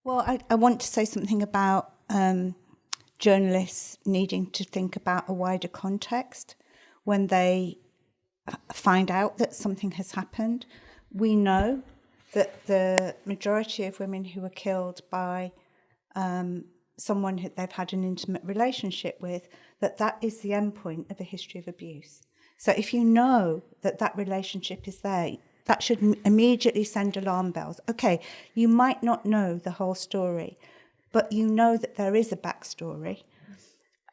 Well, I want to say something about journalists needing to think about a wider context when they find out that something has happened. We know that the majority of women who are killed by someone who they've had an intimate relationship with, that is the endpoint of a history of abuse. So if you know that relationship is there, that should immediately send alarm bells. Okay, you might not know the whole story, but you know that there is a backstory.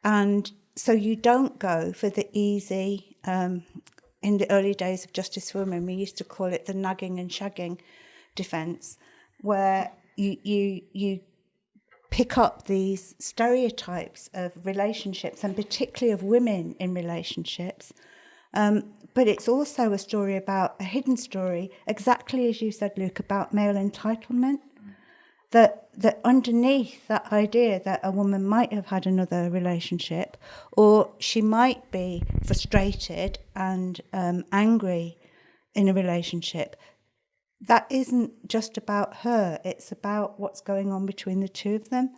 And so you don't go for the easy, in the early days of Justice for Women, we used to call it the nagging and shagging defence, where you pick up these stereotypes of relationships, and particularly of women in relationships. But it's also a story about a hidden story, exactly as you said, Luke, about male entitlement. That underneath that idea that a woman might have had another relationship, or she might be frustrated and angry in a relationship, that isn't just about her, it's about what's going on between the two of them.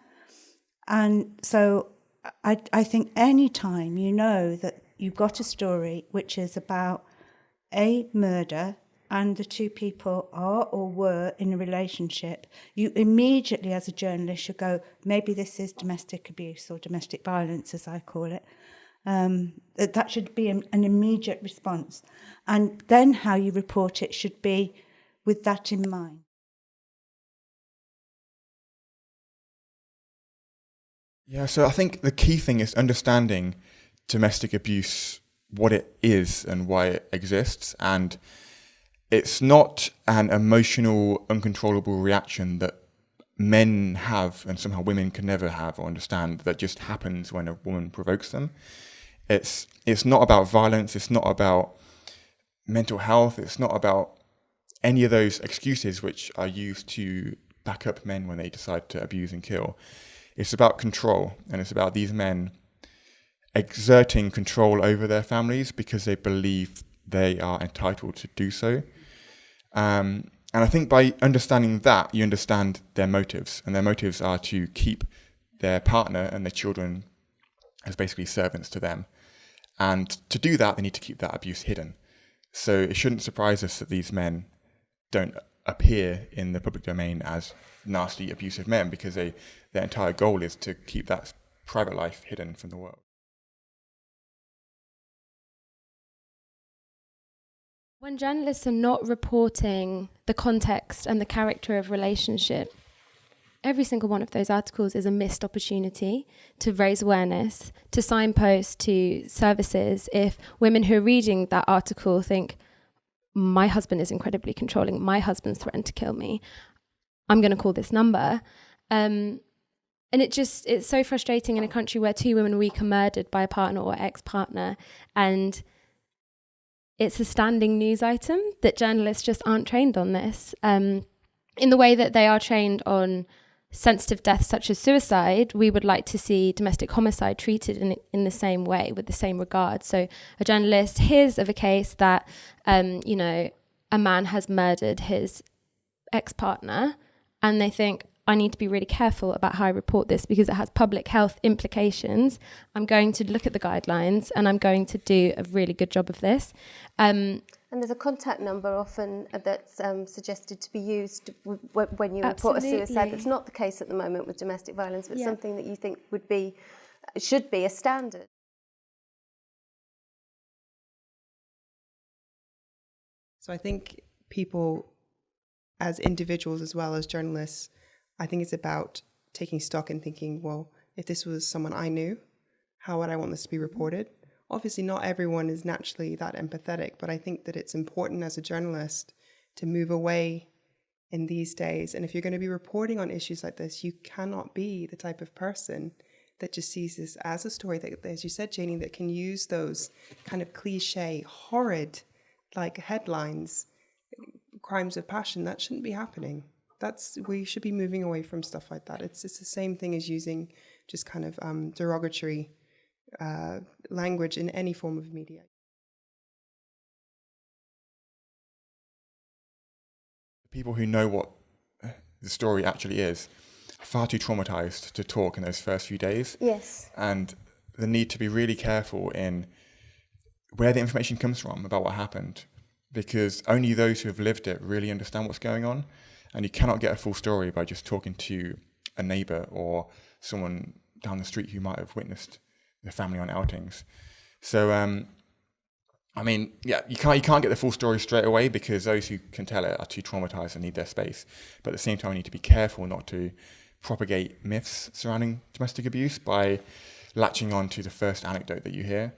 And so I think any time you know that you've got a story which is about a murder and the two people are or were in a relationship, you immediately as a journalist should go, maybe this is domestic abuse or domestic violence, as I call it. That should be an immediate response. And then how you report it should be with that in mind. Yeah, so I think the key thing is understanding domestic abuse, what it is and why it exists. And it's not an emotional, uncontrollable reaction that men have and somehow women can never have or understand, that just happens when a woman provokes them. It's not about violence, it's not about mental health, it's not about any of those excuses which are used to back up men when they decide to abuse and kill. It's about control, and it's about these men exerting control over their families because they believe they are entitled to do so. And I think by understanding that, you understand their motives, and their motives are to keep their partner and their children as basically servants to them. And to do that, they need to keep that abuse hidden. So it shouldn't surprise us that these men don't appear in the public domain as nasty, abusive men, because their entire goal is to keep that private life hidden from the world. When journalists are not reporting the context and the character of relationship, every single one of those articles is a missed opportunity to raise awareness, to signpost to services. If women who are reading that article think, my husband is incredibly controlling, my husband's threatened to kill me, I'm going to call this number. And it's so frustrating in a country where 2 women a week are murdered by a partner or ex-partner, and it's a standing news item that journalists just aren't trained on this. In the way that they are trained on sensitive deaths such as suicide, we would like to see domestic homicide treated in the same way, with the same regard. So a journalist hears of a case that, a man has murdered his ex-partner, and they think, I need to be really careful about how I report this because it has public health implications. I'm going to look at the guidelines and I'm going to do a really good job of this. And there's a contact number often that's suggested to be used when you report a suicide. That's not the case at the moment with domestic violence, but something that you think should be a standard. So I think people, as individuals as well as journalists, I think it's about taking stock and thinking, well, if this was someone I knew, how would I want this to be reported? Obviously, not everyone is naturally that empathetic, but I think that it's important as a journalist to move away in these days. And if you're going to be reporting on issues like this, you cannot be the type of person that just sees this as a story that, as you said, Janey, that can use those kind of cliche, horrid, like headlines, crimes of passion. That shouldn't be happening. We should be moving away from stuff like that. It's the same thing as using just kind of derogatory language in any form of media. People who know what the story actually is far too traumatized to talk in those first few days. Yes. And the need to be really careful in where the information comes from about what happened, because only those who have lived it really understand what's going on. And you cannot get a full story by just talking to a neighbor or someone down the street who might have witnessed the family on outings. So, I mean, yeah, you can't get the full story straight away because those who can tell it are too traumatized and need their space. But at the same time, we need to be careful not to propagate myths surrounding domestic abuse by latching on to the first anecdote that you hear.